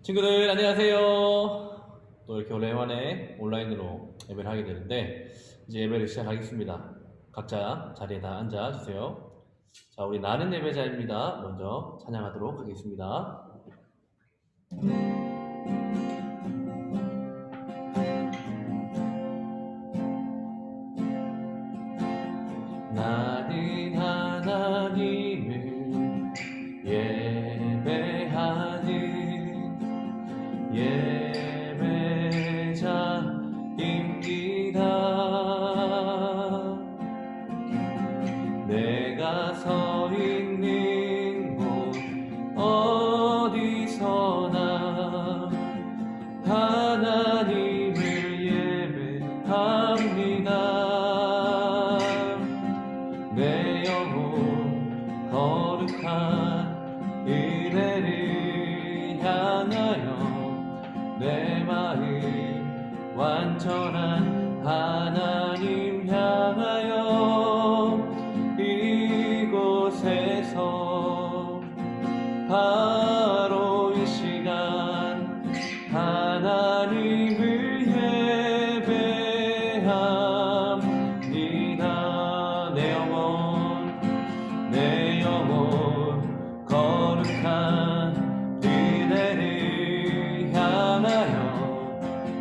친구들 안녕하세요. 또 이렇게 오랜만에 온라인으로 예배를 하게 되는데 이제 예배를 시작하겠습니다. 각자 자리에 다 앉아 주세요. 자, 우리 나는 예배자입니다. 먼저 찬양하도록 하겠습니다. 나는 하나님을 예배하는 예배자입니다. 내가 서 있는 곳 어디서나 하나님을 예배합니다. 내 영혼 거룩한 은혜를 향하여 내 마음 완전한 하나님 향하여 이곳에서 바로 이 시간 하나님을 예배합니다. 내 영혼 거룩한 은혜를 향하여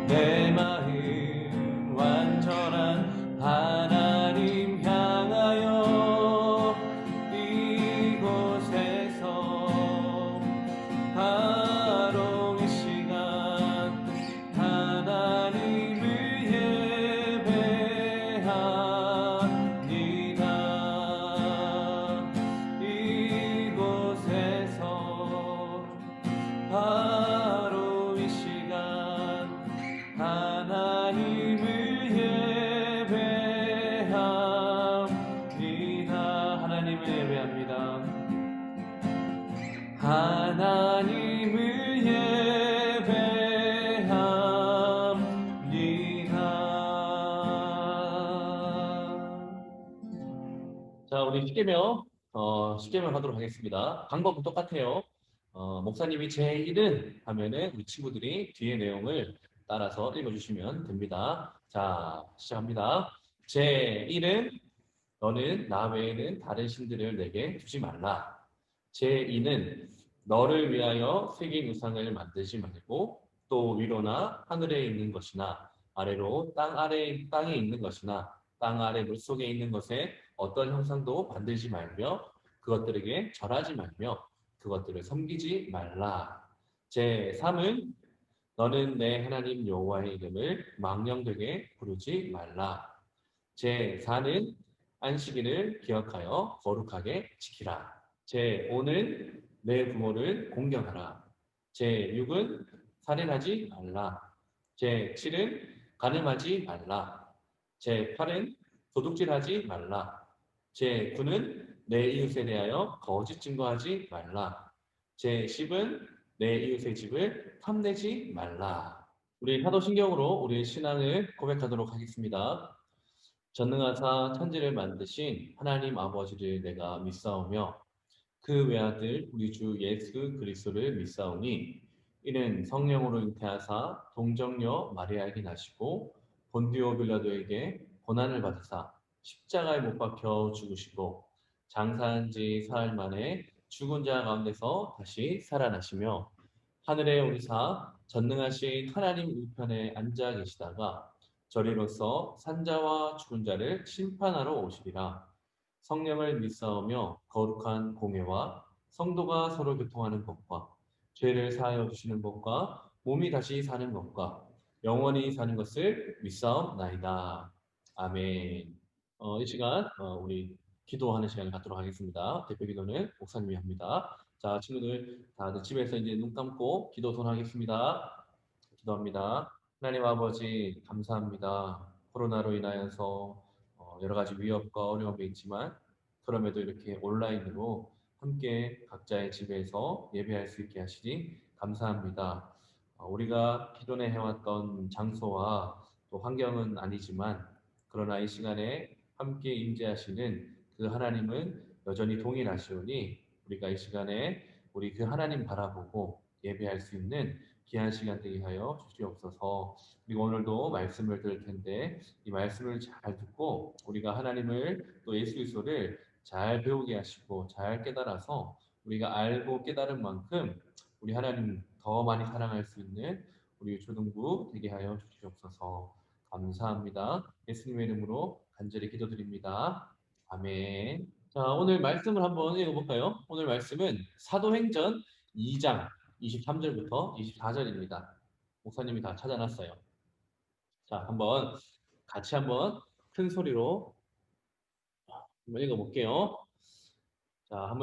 내 마음 완전한 하나님 향하여 이곳에서 바로 이 시간 하나님을 예배합니다. 이곳에서 바로 이 시간 하나님을 예배합니다. 하나님을 예배합니다. 하나님을 예배합니다. 자, 우리 십계명 하도록 하겠습니다. 방법은 똑같아요. 목사님이 제1은 하면은 우리 친구들이 뒤에 내용을 따라서 읽어주시면 됩니다. 자, 시작합니다. 제1은 너는 나 외에는 다른 신들을 내게 두지 말라. 제2는 너를 위하여 새긴 우상을 만들지 말고 또 위로나 하늘에 있는 것이나 아래로 땅에 있는 것이나 땅 아래 물속에 있는 것에 어떤 형상도 만들지 말며 그것들에게 절하지 말며 그것들을 섬기지 말라. 제3은 너는 내 하나님 여호와의 이름을 망령되게 부르지 말라. 제4는 안식일을 기억하여 거룩하게 지키라. 제5는 내 부모를 공경하라. 제6은 살인하지 말라. 제7은 간음하지 말라. 제8은 도둑질하지 말라. 제9는 내 이웃에 대하여 거짓 증거하지 말라. 제10은 내 이웃의 집을 탐내지 말라. 우리 사도신경으로 우리의 신앙을 고백하도록 하겠습니다. 전능하사 천지를 만드신 하나님 아버지를 내가 믿사오며 그 외아들 우리 주 예수 그리스도를 믿사오니 이는 성령으로 잉태하사 동정녀 마리아에게 나시고 본디오 빌라도에게 고난을 받으사 십자가에 못 박혀 죽으시고 장사한 지 사흘 만에 죽은 자 가운데서 다시 살아나시며 하늘에 오르사 전능하신 하나님 우편에 앉아 계시다가 저리로서 산자와 죽은 자를 심판하러 오시리라. 성령을 믿사오며 거룩한 공예와 성도가 서로 교통하는 것과 죄를 사하여 주시는 것과 몸이 다시 사는 것과 영원히 사는 것을 믿사옵나이다. 아멘. 이 시간 우리 기도하는 시간을 갖도록 하겠습니다. 대표 기도는 목사님이 합니다. 자, 친구들 다들 집에서 이제 눈 감고 기도 손하겠습니다. 기도합니다. 하나님 아버지 감사합니다. 코로나로 인하여서 여러 가지 위협과 어려움이 있지만 그럼에도 이렇게 온라인으로 함께 각자의 집에서 예배할 수 있게 하시니 감사합니다. 우리가 기존에 해왔던 장소와 또 환경은 아니지만 그러나 이 시간에 함께 임재하시는 그 하나님은 여전히 동일하시오니 우리가 이 시간에 우리 그 하나님 바라보고 예배할 수 있는 귀한 시간 되게 하여 주시옵소서. 그리고 오늘도 말씀을 들을 텐데 이 말씀을 잘 듣고 우리가 하나님을 또 예수 그리스도를 잘 배우게 하시고 잘 깨달아서 우리가 알고 깨달은 만큼 우리 하나님 더 많이 사랑할 수 있는 우리 초등부 되게 하여 주시옵소서. 감사합니다. 예수님의 이름으로 간절히 기도드립니다. 아멘. 자, 오늘 말씀을 한번 읽어볼까요? 오늘 말씀은 사도행전 2장 23절부터 24절입니다. 목사님이 다 찾아놨어요. 자, 같이 한번 큰 소리로 한번 읽어볼게요. 자,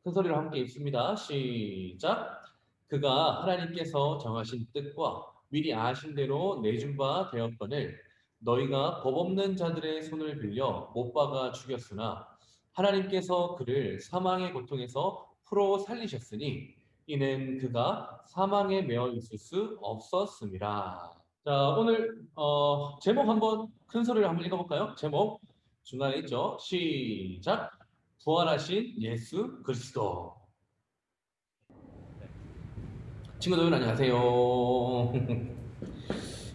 큰 소리로 함께 읽습니다. 시작. 그가 하나님께서 정하신 뜻과 미리 아신 대로 내준 바 되었거늘 너희가 법 없는 자들의 손을 빌려 못 박아 죽였으나 하나님께서 그를 사망의 고통에서 풀어 살리셨으니 이는 그가 사망에 매어 있을 수 없었음이라. 자, 오늘 제목 한번 큰 소리로 한번 읽어볼까요? 제목 중간에 있죠. 시작. 부활하신 예수 그리스도. 친구들 안녕하세요.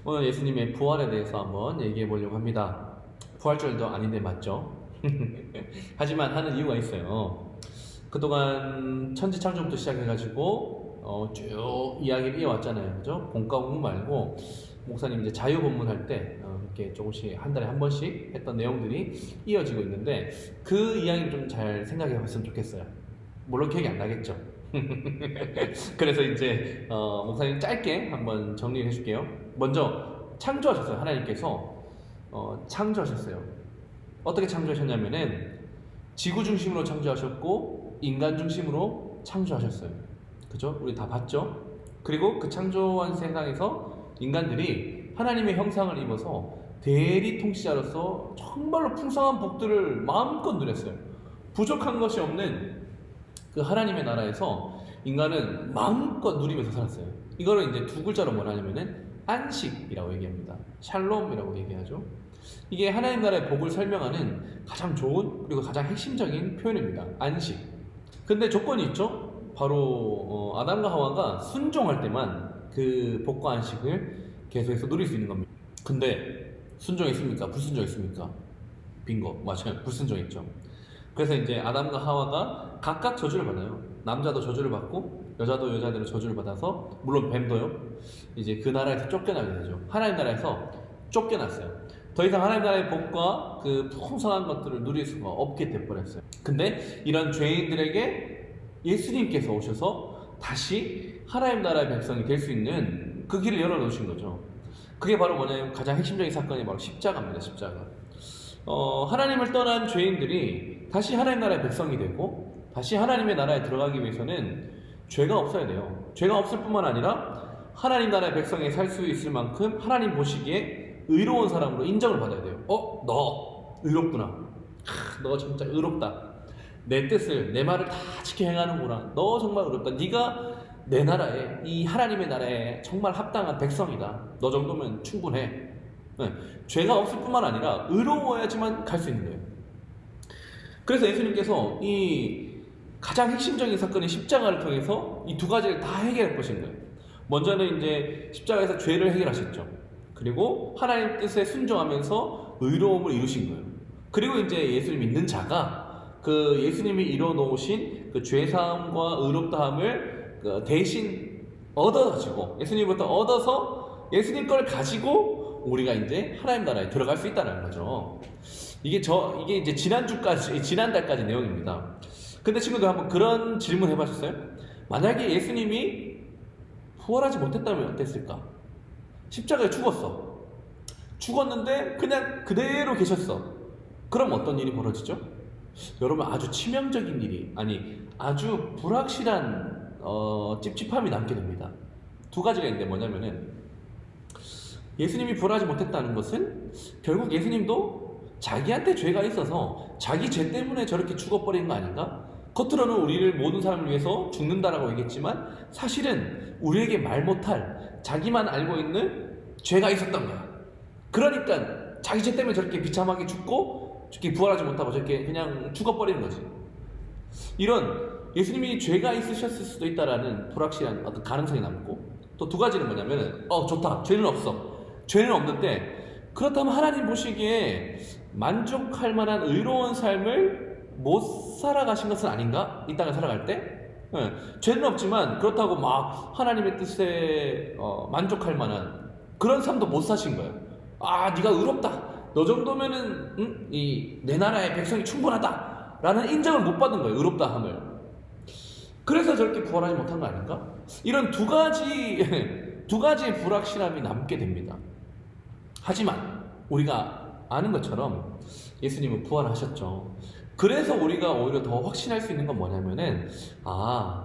오늘 예수님의 부활에 대해서 한번 얘기해 보려고 합니다. 부활절도 아닌데 맞죠? 하지만 하는 이유가 있어요. 그동안 천지창조부터 시작해가지고 쭉 이야기를 이어왔잖아요. 그죠? 본과 공부 말고 목사님 이제 자유 본문할 때 이렇게 조금씩 한 달에 한 번씩 했던 내용들이 이어지고 있는데 그 이야기를 좀 잘 생각해 봤으면 좋겠어요. 물론 기억이 안 나겠죠. 그래서 이제 목사님 짧게 한번 정리해 줄게요. 먼저 창조하셨어요. 하나님께서 창조하셨어요. 어떻게 창조하셨냐면은 지구 중심으로 창조하셨고 인간 중심으로 창조하셨어요. 그죠? 우리 다 봤죠? 그리고 그 창조한 세상에서 인간들이 하나님의 형상을 입어서 대리 통치자로서 정말로 풍성한 복들을 마음껏 누렸어요. 부족한 것이 없는 그 하나님의 나라에서 인간은 마음껏 누리면서 살았어요. 이거를 이제 두 글자로 뭐라 하냐면은 안식이라고 얘기합니다. 샬롬이라고 얘기하죠. 이게 하나님 나라의 복을 설명하는 가장 좋은 그리고 가장 핵심적인 표현입니다. 안식. 근데 조건이 있죠. 바로 아담과 하와가 순종할 때만 그 복과 안식을 계속해서 누릴 수 있는 겁니다. 근데 순종했습니까? 불순종했습니까? 빙고. 맞아요. 불순종했죠. 그래서 이제 아담과 하와가 각각 저주를 받아요. 남자도 저주를 받고 여자도 여자대로 저주를 받아서 물론 뱀도요. 이제 그 나라에서 쫓겨나게 되죠. 하나님 나라에서 쫓겨났어요. 더 이상 하나님 나라의 복과 그 풍성한 것들을 누릴 수가 없게 돼버렸어요. 근데 이런 죄인들에게 예수님께서 오셔서 다시 하나님 나라의 백성이 될 수 있는 그 길을 열어놓으신 거죠. 그게 바로 뭐냐면 가장 핵심적인 사건이 바로 십자가입니다. 십자가. 하나님을 떠난 죄인들이 다시 하나님 나라의 백성이 되고 다시 하나님의 나라에 들어가기 위해서는 죄가 없어야 돼요. 죄가 없을 뿐만 아니라 하나님 나라의 백성이 살 수 있을 만큼 하나님 보시기에 의로운 사람으로 인정을 받아야 돼요. 너 의롭구나. 너 진짜 의롭다. 내 뜻을, 내 말을 다 지켜 행하는구나. 너 정말 의롭다. 네가 내 나라에, 이 하나님의 나라에 정말 합당한 백성이다. 너 정도면 충분해. 네. 죄가 없을 뿐만 아니라 의로워야지만 갈 수 있는 거예요. 그래서 예수님께서 이 가장 핵심적인 사건인 십자가를 통해서 이 두 가지를 다 해결할 것인 거예요. 먼저는 이제 십자가에서 죄를 해결하셨죠. 그리고 하나님 뜻에 순종하면서 의로움을 이루신 거예요. 그리고 이제 예수님 믿는 자가 그 예수님이 이뤄놓으신 그 죄사함과 의롭다함을 대신 얻어가지고 예수님부터 얻어서 예수님 걸 가지고 우리가 이제 하나님 나라에 들어갈 수 있다는 거죠. 이게 이제 지난달까지 내용입니다. 근데 친구들 한번 그런 질문 해보셨어요? 만약에 예수님이 부활하지 못했다면 어땠을까? 십자가에 죽었는데 그냥 그대로 계셨어. 그럼 어떤 일이 벌어지죠? 여러분 아주 치명적인 일이 아주 불확실한 찝찝함이 남게 됩니다. 두 가지가 있는데 뭐냐면은 예수님이 부활하지 못했다는 것은 결국 예수님도 자기한테 죄가 있어서 자기 죄 때문에 저렇게 죽어버린 거 아닌가? 겉으로는 우리를 모든 사람을 위해서 죽는다라고 얘기했지만 사실은 우리에게 말 못할 자기만 알고 있는 죄가 있었던 거야. 그러니까 자기 죄 때문에 저렇게 비참하게 죽고 저렇게 부활하지 못하고 저렇게 그냥 죽어버리는 거지. 이런 예수님이 죄가 있으셨을 수도 있다라는 불확실한 어떤 가능성이 남고 또 두 가지는 뭐냐면은 좋다. 죄는 없어. 죄는 없는데 그렇다면 하나님 보시기에 만족할 만한 의로운 삶을 못 살아가신 것은 아닌가? 이 땅을 살아갈 때? 예, 죄는 없지만 그렇다고 막 하나님의 뜻에 만족할 만한 그런 삶도 못 사신 거예요. 네가 의롭다. 너 정도면은 내 나라의 백성이 충분하다. 라는 인정을 못 받은 거예요. 의롭다 함을. 그래서 저렇게 부활하지 못한 거 아닌가? 이런 두 가지의 불확실함이 남게 됩니다. 하지만 우리가 아는 것처럼 예수님은 부활하셨죠. 그래서 우리가 오히려 더 확신할 수 있는 건 뭐냐면은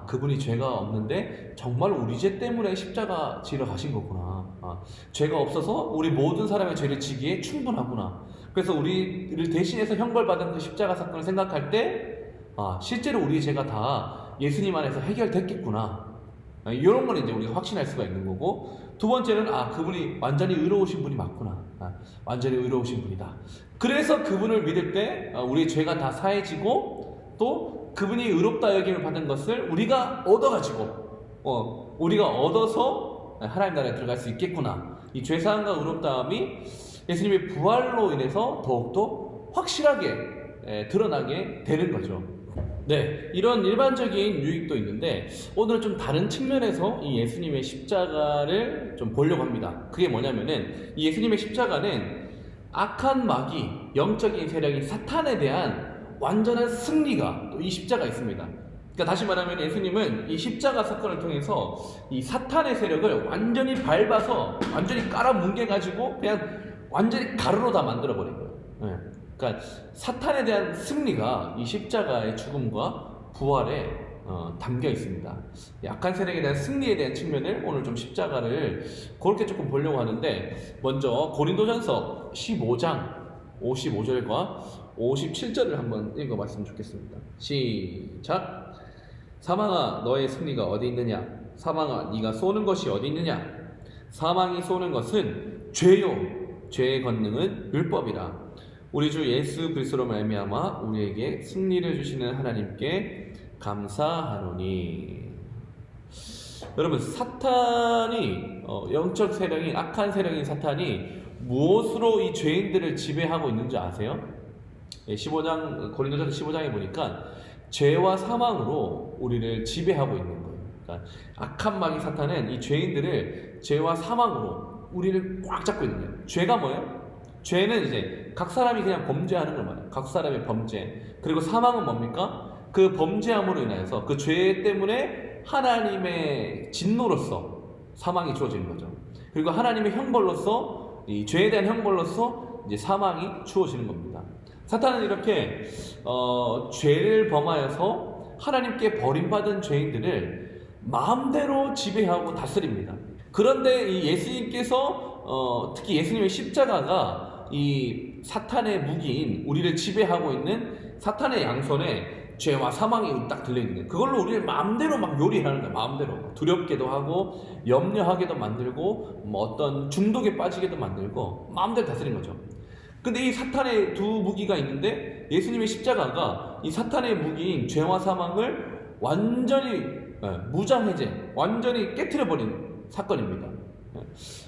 그분이 죄가 없는데 정말 우리 죄 때문에 십자가 지러 가신 거구나. 죄가 없어서 우리 모든 사람의 죄를 지기에 충분하구나. 그래서 우리를 대신해서 형벌받은 그 십자가 사건을 생각할 때 실제로 우리의 죄가 다 예수님 안에서 해결됐겠구나. 이런 걸 이제 우리가 확신할 수가 있는 거고, 두 번째는 그분이 완전히 의로우신 분이 맞구나. 완전히 의로우신 분이다. 그래서 그분을 믿을 때 우리의 죄가 다 사해지고 또 그분이 의롭다 여김을 받은 것을 우리가 얻어가지고 우리가 얻어서 하나님 나라에 들어갈 수 있겠구나. 이 죄사함과 의롭다함이 예수님의 부활로 인해서 더욱더 확실하게 드러나게 되는 거죠. 네, 이런 일반적인 유익도 있는데 오늘은 좀 다른 측면에서 이 예수님의 십자가를 좀 보려고 합니다. 그게 뭐냐면은 이 예수님의 십자가는 악한 마귀, 영적인 세력인 사탄에 대한 완전한 승리가 또 이 십자가에 있습니다. 그러니까 다시 말하면 예수님은 이 십자가 사건을 통해서 이 사탄의 세력을 완전히 밟아서 완전히 깔아뭉개가지고 그냥 완전히 가루로 다 만들어버린 거예요. 네. 그러니까 사탄에 대한 승리가 이 십자가의 죽음과 부활에 담겨 있습니다. 약한 세력에 대한 승리에 대한 측면을 오늘 좀 십자가를 그렇게 조금 보려고 하는데, 먼저 고린도전서 15장 55절과 57절을 한번 읽어봤으면 좋겠습니다. 시작. 사망아 너의 승리가 어디 있느냐? 사망아 네가 쏘는 것이 어디 있느냐? 사망이 쏘는 것은 죄요 죄의 권능은 율법이라. 우리 주 예수 그리스도로 말미암아 우리에게 승리를 주시는 하나님께 감사하노니. 여러분, 사탄이 영적 세력인 악한 세력인 사탄이 무엇으로 이 죄인들을 지배하고 있는지 아세요? 15장 고린도전서 15장에 보니까 죄와 사망으로 우리를 지배하고 있는 거예요. 그러니까 악한 마귀 사탄은 이 죄인들을 죄와 사망으로 우리를 꽉 잡고 있는 거예요. 죄가 뭐예요? 죄는 이제 각 사람이 그냥 범죄하는 걸 말해요. 각 사람의 범죄. 그리고 사망은 뭡니까? 그 범죄함으로 인해서 그 죄 때문에 하나님의 진노로서 사망이 주어지는 거죠. 그리고 하나님의 형벌로서 이 죄에 대한 형벌로서 이제 사망이 주어지는 겁니다. 사탄은 이렇게 죄를 범하여서 하나님께 버림받은 죄인들을 마음대로 지배하고 다스립니다. 그런데 이 예수님께서 특히 예수님의 십자가가 이 사탄의 무기인 우리를 지배하고 있는 사탄의 양손에 죄와 사망이 딱 들려있는, 그걸로 우리를 마음대로 막 요리하는 거야. 마음대로 두렵게도 하고 염려하게도 만들고 어떤 중독에 빠지게도 만들고 마음대로 다스리는 거죠. 근데 이 사탄의 두 무기가 있는데 예수님의 십자가가 이 사탄의 무기인 죄와 사망을 완전히 무장해제, 완전히 깨트려버린 사건입니다.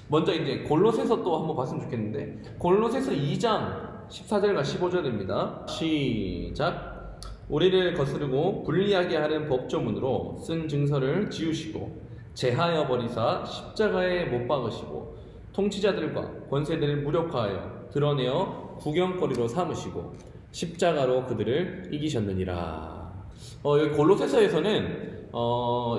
먼저 이제 골로새서 또 한번 봤으면 좋겠는데, 골로새서 2장 14절과 15절입니다. 시작. 우리를 거스르고 불리하게 하는 법조문으로 쓴 증서를 지우시고 제하여 버리사 십자가에 못 박으시고 통치자들과 권세들을 무력화하여 드러내어 구경거리로 삼으시고 십자가로 그들을 이기셨느니라. 여기 골로새서에서는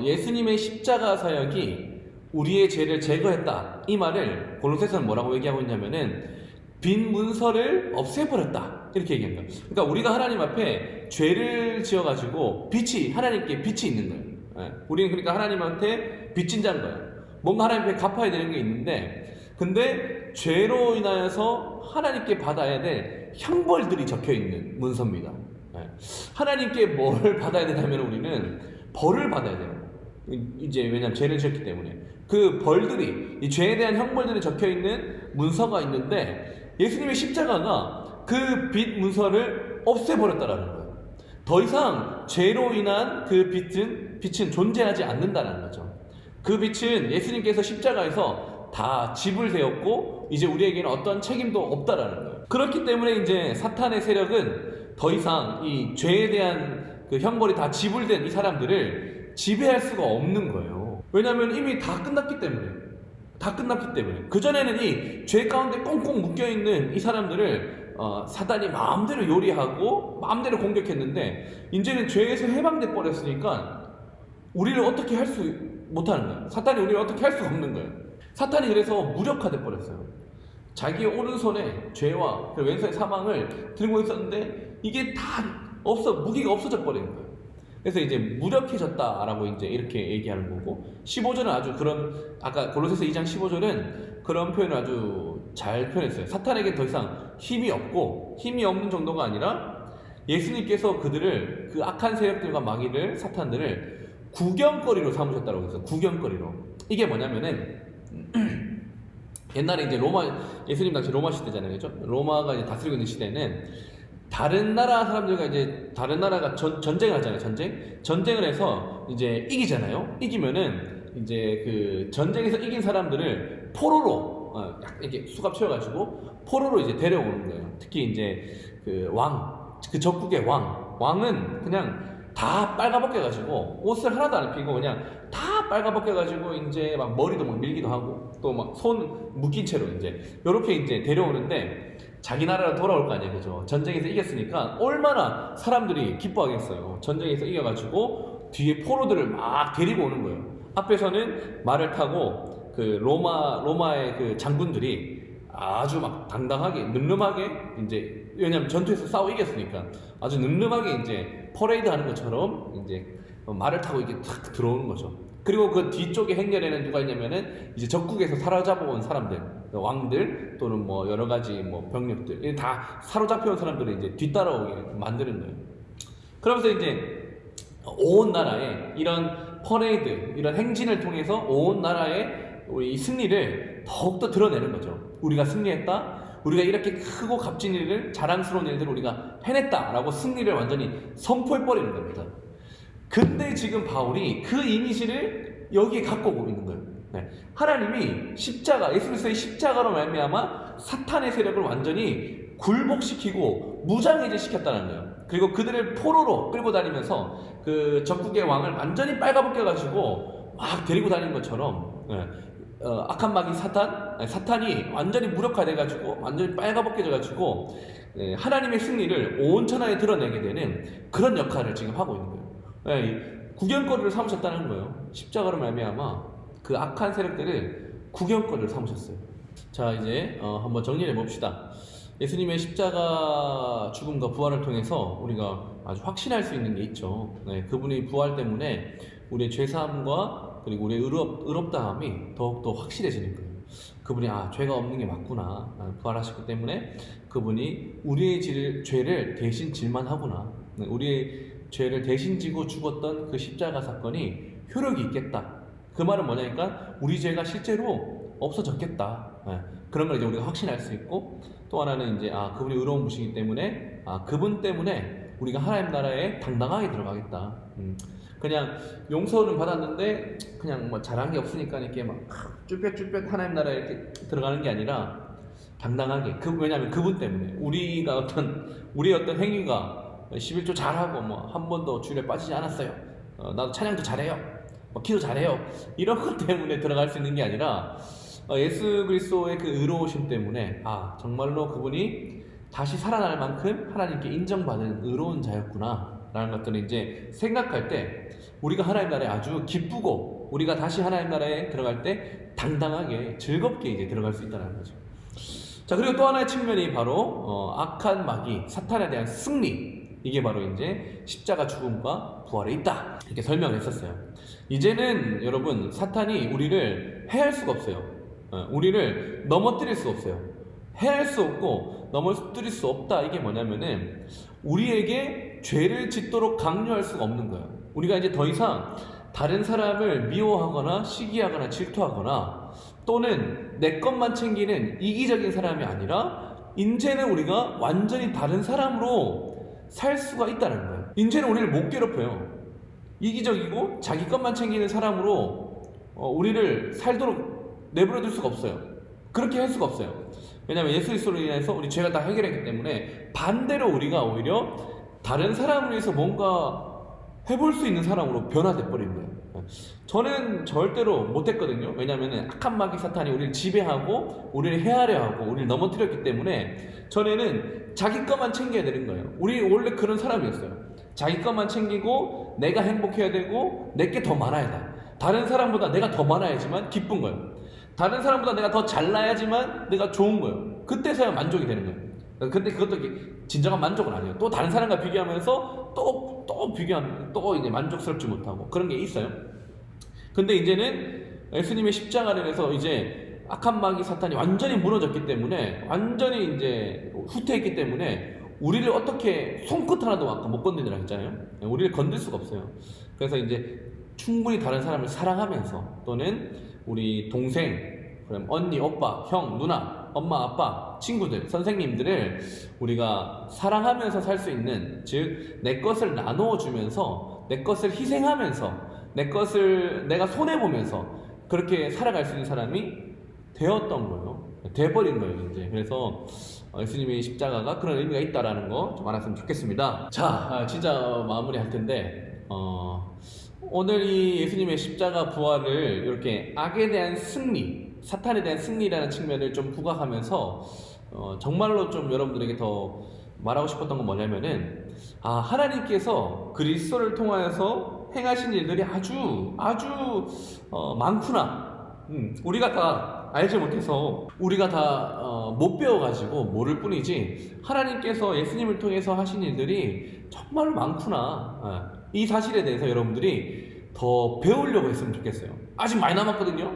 예수님의 십자가 사역이 우리의 죄를 제거했다, 이 말을 골로새서는 뭐라고 얘기하고 있냐면은 빈 문서를 없애버렸다, 이렇게 얘기합니다. 그러니까 우리가 하나님 앞에 죄를 지어가지고 하나님께 빚이 있는 거예요. 우리는 그러니까 하나님한테 빚진 자인 거예요. 뭔가 하나님 앞에 갚아야 되는 게 있는데, 근데 죄로 인하여서 하나님께 받아야 될 형벌들이 적혀있는 문서입니다. 하나님께 뭘 받아야 되냐면 우리는 벌을 받아야 돼요. 이제 왜냐면 죄를 지었기 때문에 그 벌들이, 이 죄에 대한 형벌들이 적혀있는 문서가 있는데 예수님의 십자가가 그 빚 문서를 없애버렸다라는 거예요. 더 이상 죄로 인한 그 빚은 존재하지 않는다는 거죠. 그 빛은 예수님께서 십자가에서 다 지불되었고 이제 우리에게는 어떤 책임도 없다라는 거예요. 그렇기 때문에 이제 사탄의 세력은 더 이상 이 죄에 대한 그 형벌이 다 지불된 이 사람들을 지배할 수가 없는 거예요. 왜냐하면 이미 다 끝났기 때문에. 그전에는 이 죄 가운데 꽁꽁 묶여있는 이 사람들을 사단이 마음대로 요리하고 마음대로 공격했는데 이제는 죄에서 해방돼 버렸으니까 우리를 어떻게 할 수 못하는 거예요. 사탄이 우리를 어떻게 할 수가 없는 거예요. 사탄이 그래서 무력화돼 버렸어요. 자기의 오른손에 죄와 왼손의 사망을 들고 있었는데 이게 다 무기가 없어져 버리는 거예요. 그래서 이제 무력해졌다라고 이제 이렇게 얘기하는 거고 15절은 아주 그런 아까 골로새서 2장 15절은 그런 표현을 아주 잘 표현했어요. 사탄에게 더 이상 힘이 없는 정도가 아니라 예수님께서 그들을 그 악한 세력들과 마귀를 사탄들을 구경거리로 삼으셨다고 했어요. 구경거리로. 이게 뭐냐면은 옛날에 이제 예수님 당시 로마 시대잖아요. 그죠? 로마가 이제 다스리고 있는 시대는 다른 나라 사람들과 이제 다른 나라가 전쟁을 하잖아요. 전쟁을 해서 이제 이기잖아요. 이기면은 이제 그 전쟁에서 이긴 사람들을 포로로 이렇게 수갑 채워가지고 포로로 이제 데려오는 거예요. 특히 이제 그 적국의 왕은 그냥 다 빨가벗겨가지고 옷을 하나도 안 입히고 그냥 다 빨가벗겨가지고 이제 막 머리도 막 밀기도 하고 또 막 손 묶인 채로 이제 요렇게 이제 데려오는데 자기 나라로 돌아올 거 아니에요, 그죠? 전쟁에서 이겼으니까 얼마나 사람들이 기뻐하겠어요. 전쟁에서 이겨가지고 뒤에 포로들을 막 데리고 오는 거예요. 앞에서는 말을 타고 그 로마의 그 장군들이 아주 막 당당하게 늠름하게 이제 왜냐면 전투에서 싸워 이겼으니까 아주 늠름하게 이제 퍼레이드 하는 것처럼 이제 말을 타고 이렇게 탁 들어오는 거죠. 그리고 그 뒤쪽에 행렬에는 누가 있냐면은 이제 적국에서 사로잡아온 사람들, 왕들 또는 뭐 여러 가지 뭐 병력들 다 사로잡혀온 사람들을 이제 뒤따라오게 만드는 거예요. 그러면서 이제 온 나라에 이런 퍼레이드, 이런 행진을 통해서 온 나라의 우리 승리를 더욱더 드러내는 거죠. 우리가 승리했다. 우리가 이렇게 크고 값진 일을 자랑스러운 일들을 우리가 해냈다라고 승리를 완전히 선포해버리는 겁니다. 근데 지금 바울이 그 이미지를 여기에 갖고 오고 있는 거예요. 네. 하나님이 예수 그리스도의 십자가로 말미암아 사탄의 세력을 완전히 굴복시키고 무장해제시켰다는 거예요. 그리고 그들을 포로로 끌고 다니면서 그 적국의 왕을 완전히 빨가벗겨가지고 막 데리고 다니는 것처럼 악한 마귀 사탄이 완전히 무력화돼가지고 완전히 빨가벗겨져가지고 하나님의 승리를 온 천하에 드러내게 되는 그런 역할을 지금 하고 있는 거예요. 구경거리를 삼으셨다는 거예요. 십자가로 말미암아 그 악한 세력들을 구경거리를 삼으셨어요. 자, 이제 한번 정리해 봅시다. 예수님의 십자가 죽음과 부활을 통해서 우리가 아주 확신할 수 있는 게 있죠. 그분의 부활 때문에 우리의 죄사함과 그리고 우리의 의롭다함이 더욱더 확실해지는 거예요. 그분이 죄가 없는 게 맞구나. 부활하셨기 때문에 그분이 우리의 죄를 대신 질만 하구나. 우리의 죄를 대신 지고 죽었던 그 십자가 사건이 효력이 있겠다. 그 말은 뭐냐니까 우리 죄가 실제로 없어졌겠다. 그런 걸 이제 우리가 확신할 수 있고 또 하나는 이제 그분이 의로운 분이기 때문에 그분 때문에 우리가 하나님 나라에 당당하게 들어가겠다. 그냥 용서는 받았는데 그냥 뭐 잘한 게 없으니까 이렇게 막 쭈뼛쭈뼛 하나님 나라에 이렇게 들어가는 게 아니라 당당하게 왜냐하면 그분 때문에 우리의 어떤 행위가 11조 잘하고 뭐 한 번도 주일에 빠지지 않았어요. 나도 찬양도 잘해요. 기도 잘해요. 이런 것 때문에 들어갈 수 있는 게 아니라 예수 그리스도의 그 의로우심 때문에 정말로 그분이 다시 살아날 만큼 하나님께 인정받은 의로운 자였구나 라는 것들을 이제 생각할 때 우리가 하나님 나라에 아주 기쁘고 우리가 다시 하나님 나라에 들어갈 때 당당하게 즐겁게 이제 들어갈 수 있다는 거죠. 자, 그리고 또 하나의 측면이 바로 악한 마귀 사탄에 대한 승리, 이게 바로 이제 십자가 죽음과 부활에 있다 이렇게 설명을 했었어요. 이제는 여러분 사탄이 우리를 해할 수가 없어요. 우리를 넘어뜨릴 수 없어요. 해할 수 없고 넘어뜨릴 수 없다. 이게 뭐냐면은 우리에게 죄를 짓도록 강요할 수가 없는 거예요. 우리가 이제 더 이상 다른 사람을 미워하거나 시기하거나 질투하거나 또는 내 것만 챙기는 이기적인 사람이 아니라 이제는 우리가 완전히 다른 사람으로 살 수가 있다는 거예요. 이제는 우리를 못 괴롭혀요. 이기적이고 자기 것만 챙기는 사람으로 우리를 살도록 내버려둘 수가 없어요. 그렇게 할 수가 없어요. 왜냐하면 예수 그리스도로 인해서 우리 죄가 다 해결했기 때문에 반대로 우리가 오히려 다른 사람을 위해서 뭔가 해볼 수 있는 사람으로 변화돼 버린 거예요. 저는 절대로 못했거든요. 왜냐하면 악한 마귀 사탄이 우리를 지배하고 우리를 헤아려 하고 우리를 넘어뜨렸기 때문에 전에는 자기 것만 챙겨야 되는 거예요. 우리 원래 그런 사람이었어요. 자기 것만 챙기고 내가 행복해야 되고 내게 더 많아야 돼. 다른 사람보다 내가 더 많아야지만 기쁜 거예요. 다른 사람보다 내가 더 잘나야지만 내가 좋은 거예요. 그때서야 만족이 되는 거예요. 근데 그것도 진정한 만족은 아니에요. 또 다른 사람과 비교하면서 또 비교하면 또 이제 만족스럽지 못하고 그런 게 있어요. 근데 이제는 예수님의 십자가를 해서 이제 악한 마귀 사탄이 완전히 무너졌기 때문에 완전히 이제 후퇴했기 때문에 우리를 어떻게 손끝 하나도 아까 못 건드리라 했잖아요. 우리를 건들 수가 없어요. 그래서 이제 충분히 다른 사람을 사랑하면서 또는 우리 동생, 그럼 언니, 오빠, 형, 누나, 엄마, 아빠, 친구들, 선생님들을 우리가 사랑하면서 살 수 있는, 즉 내 것을 나누어 주면서 내 것을 희생하면서 내 것을 내가 손해보면서 그렇게 살아갈 수 있는 사람이 되었던 거예요. 돼버린 거예요 이제. 그래서 예수님의 십자가가 그런 의미가 있다라는 거 좀 알았으면 좋겠습니다. 자, 진짜 마무리할 텐데 오늘 이 예수님의 십자가 부활을 이렇게 악에 대한 승리, 사탄에 대한 승리라는 측면을 좀 부각하면서 정말로 좀 여러분들에게 더 말하고 싶었던 건 뭐냐면은 하나님께서 그리스도를 통하여서 행하신 일들이 아주 많구나. 우리가 다 알지 못해서 우리가 다 못 배워가지고 모를 뿐이지 하나님께서 예수님을 통해서 하신 일들이 정말 많구나. 이 사실에 대해서 여러분들이 더 배우려고 했으면 좋겠어요. 아직 많이 남았거든요.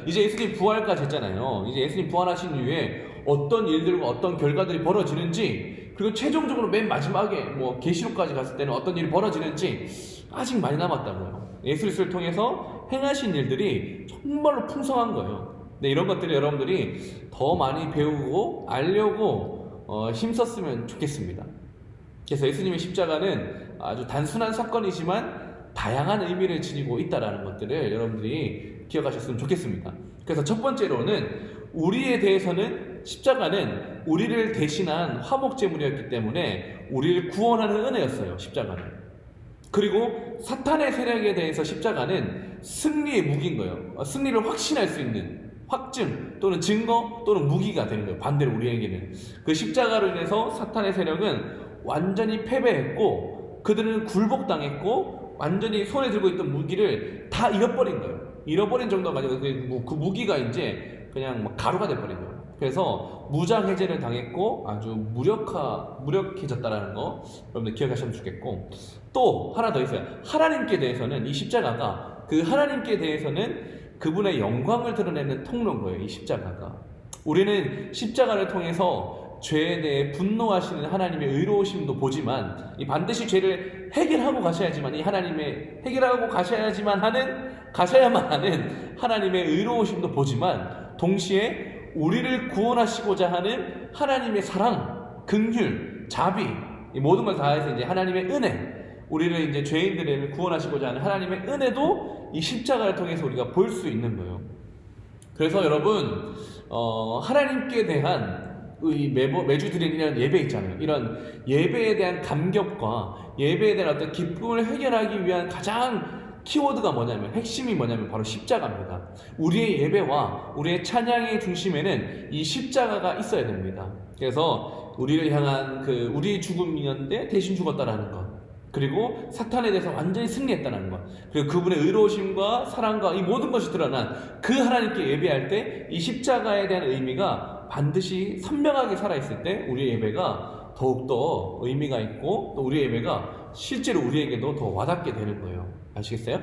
이제 예수님 부활까지 했잖아요. 이제 예수님 부활하신 이후에 어떤 일들과 어떤 결과들이 벌어지는지, 그리고 최종적으로 맨 마지막에 뭐 계시록까지 갔을 때는 어떤 일이 벌어지는지 아직 많이 남았다고요. 예수 그리스도를 통해서 행하신 일들이 정말로 풍성한 거예요. 근데 이런 것들을 여러분들이 더 많이 배우고 알려고 힘썼으면 좋겠습니다. 그래서 예수님의 십자가는 아주 단순한 사건이지만 다양한 의미를 지니고 있다는 것들을 여러분들이 기억하셨으면 좋겠습니다. 그래서 첫 번째로는 우리에 대해서는 십자가는 우리를 대신한 화목제물이었기 때문에 우리를 구원하는 은혜였어요. 십자가는. 그리고 사탄의 세력에 대해서 십자가는 승리의 무기인 거예요. 승리를 확신할 수 있는 확증 또는 증거 또는 무기가 되는 거예요. 반대로 우리에게는 그 십자가로 인해서 사탄의 세력은 완전히 패배했고 그들은 굴복당했고 완전히 손에 들고 있던 무기를 다 잃어버린 거예요. 잃어버린 정도가 아니고 그 무기가 이제 그냥 막 가루가 돼버린 거예요. 그래서 무장해제를 당했고 아주 무력해졌다라는 거 여러분들 기억하시면 좋겠고, 또 하나 더 있어요. 하나님께 대해서는 이 십자가가 그 하나님께 대해서는 그분의 영광을 드러내는 통로인 거예요. 이 십자가가. 우리는 십자가를 통해서 죄에 대해 분노하시는 하나님의 의로우심도 보지만 이 반드시 죄를 해결하고 가셔야지만 이 하나님의 해결하고 가셔야만 하는 하나님의 의로우심도 보지만 동시에 우리를 구원하시고자 하는 하나님의 사랑, 긍휼, 자비, 이 모든 걸 다해서 이제 하나님의 은혜, 우리를 이제 죄인들을 구원하시고자 하는 하나님의 은혜도 이 십자가를 통해서 우리가 볼 수 있는 거예요. 그래서 여러분 하나님께 대한 매주 드리는 이런 예배 있잖아요. 이런 예배에 대한 감격과 예배에 대한 어떤 기쁨을 해결하기 위한 가장 키워드가 뭐냐면, 핵심이 뭐냐면 바로 십자가입니다. 우리의 예배와 우리의 찬양의 중심에는 이 십자가가 있어야 됩니다. 그래서 우리를 향한 우리의 죽음이었는데 대신 죽었다라는 것, 그리고 사탄에 대해서 완전히 승리했다는 것, 그리고 그분의 의로우심과 사랑과 이 모든 것이 드러난 그 하나님께 예배할 때 이 십자가에 대한 의미가 반드시 선명하게 살아있을 때 우리의 예배가 더욱더 의미가 있고 또 우리의 예배가 실제로 우리에게도 더 와닿게 되는 거예요. 아시겠어요?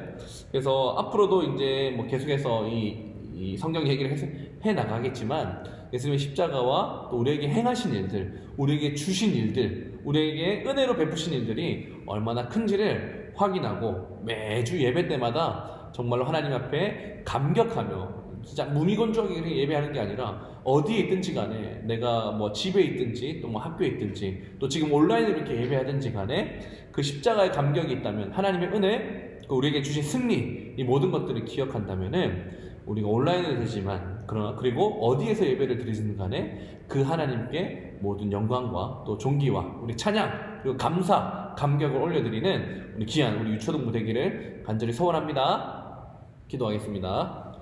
그래서 앞으로도 이제 뭐 계속해서 이 성경 얘기를 해 나가겠지만 예수님의 십자가와 또 우리에게 행하신 일들, 우리에게 주신 일들, 우리에게 은혜로 베푸신 일들이 얼마나 큰지를 확인하고 매주 예배 때마다 정말로 하나님 앞에 감격하며 진짜 무미건조하게 예배하는 게 아니라 어디에 있든지 간에, 내가 뭐 집에 있든지 또 뭐 학교에 있든지 또 지금 온라인으로 이렇게 예배하든지 간에 그 십자가의 감격이 있다면, 하나님의 은혜, 우리에게 주신 승리, 이 모든 것들을 기억한다면은 우리가 온라인은 되지만 그러나 그리고 어디에서 예배를 드리든 간에 그 하나님께 모든 영광과 또 존귀와 우리 찬양 그리고 감사, 감격을 올려드리는 우리 귀한 우리 유초동부 되기를 간절히 소원합니다. 기도하겠습니다.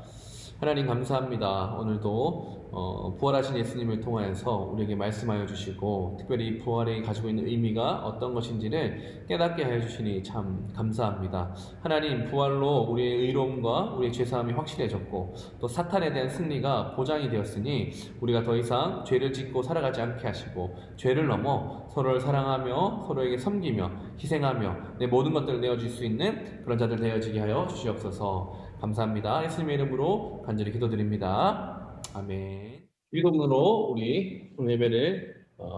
하나님 감사합니다. 오늘도 부활하신 예수님을 통하여서 우리에게 말씀하여 주시고 특별히 부활이 가지고 있는 의미가 어떤 것인지를 깨닫게 하여 주시니 참 감사합니다. 하나님 부활로 우리의 의로움과 우리의 죄사함이 확실해졌고 또 사탄에 대한 승리가 보장이 되었으니 우리가 더 이상 죄를 짓고 살아가지 않게 하시고 죄를 넘어 서로를 사랑하며 서로에게 섬기며 희생하며 내 모든 것들을 내어줄 수 있는 그런 자들 되어지게 하여 주시옵소서. 감사합니다. 예수님의 이름으로 간절히 기도드립니다. 아멘. 기도문으로 우리 예배를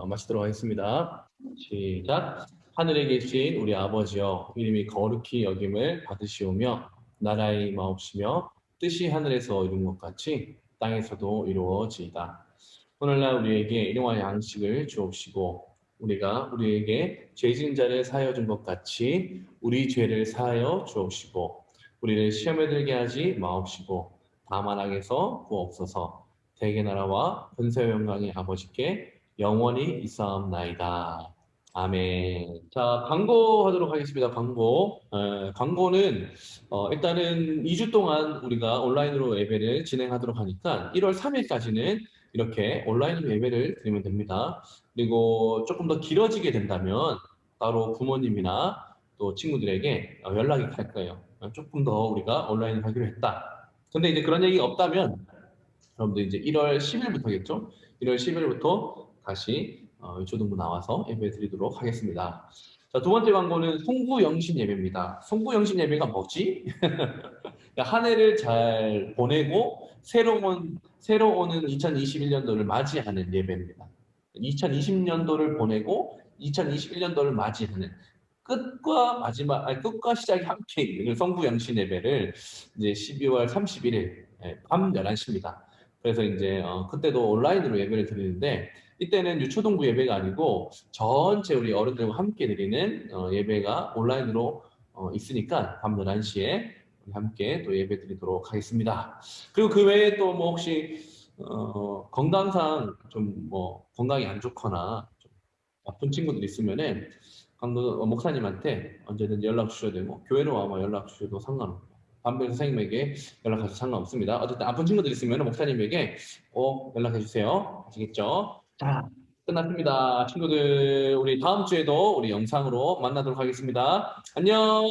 마치도록 하겠습니다. 시작. 하늘에 계신 우리 아버지여, 이름이 거룩히 여김을 받으시오며 나라의 임하옵시며 뜻이 하늘에서 이룬 것 같이 땅에서도 이루어지이다. 오늘날 우리에게 일용할 양식을 주옵시고 우리가 우리에게 죄 지은 자를 사하여 준 것 같이 우리 죄를 사하여 주옵시고 우리를 시험에 들게 하지 마옵시고 다만 악에서 구하옵소서. 대개 나라와 권세와 영광이 아버지께 영원히 있사옵나이다. 아멘. 자, 광고하도록 하겠습니다. 광고는 일단은 2주 동안 우리가 온라인으로 예배를 진행하도록 하니까 1월 3일까지는 이렇게 온라인으로 예배를 드리면 됩니다. 그리고 조금 더 길어지게 된다면 따로 부모님이나 또 친구들에게 연락이 갈 거예요. 조금 더 우리가 온라인을 하기로 했다. 근데 이제 그런 얘기가 없다면 여러분들 이제 1월 10일부터겠죠? 1월 10일부터 다시 초등부 나와서 예배 드리도록 하겠습니다. 자, 두 번째 광고는 송구영신 예배입니다. 송구영신 예배가 뭐지? 한 해를 잘 보내고 새로 오는 2021년도를 맞이하는 예배입니다. 2020년도를 보내고 2021년도를 맞이하는 끝과 시작이 함께 있는 성부영신 예배를 이제 12월 31일 밤 11시입니다. 그래서 이제 그때도 온라인으로 예배를 드리는데 이때는 유초동부 예배가 아니고 전체 우리 어른들과 함께 드리는 예배가 온라인으로 있으니까 밤 11시에 함께 또 예배 드리도록 하겠습니다. 그리고 그 외에 또 뭐 혹시 건강상 좀 뭐 건강이 안 좋거나 좀 아픈 친구들 있으면은 목사님한테 언제든 연락 주셔도 되고 교회로 와서 연락 주셔도 상관없고 반별 선생님에게 연락하셔도 상관없습니다. 어쨌든 아픈 친구들 있으면 목사님에게 꼭 연락해 주세요. 아시겠죠? 자, 끝났습니다. 친구들 우리 다음 주에도 우리 영상으로 만나도록 하겠습니다. 안녕.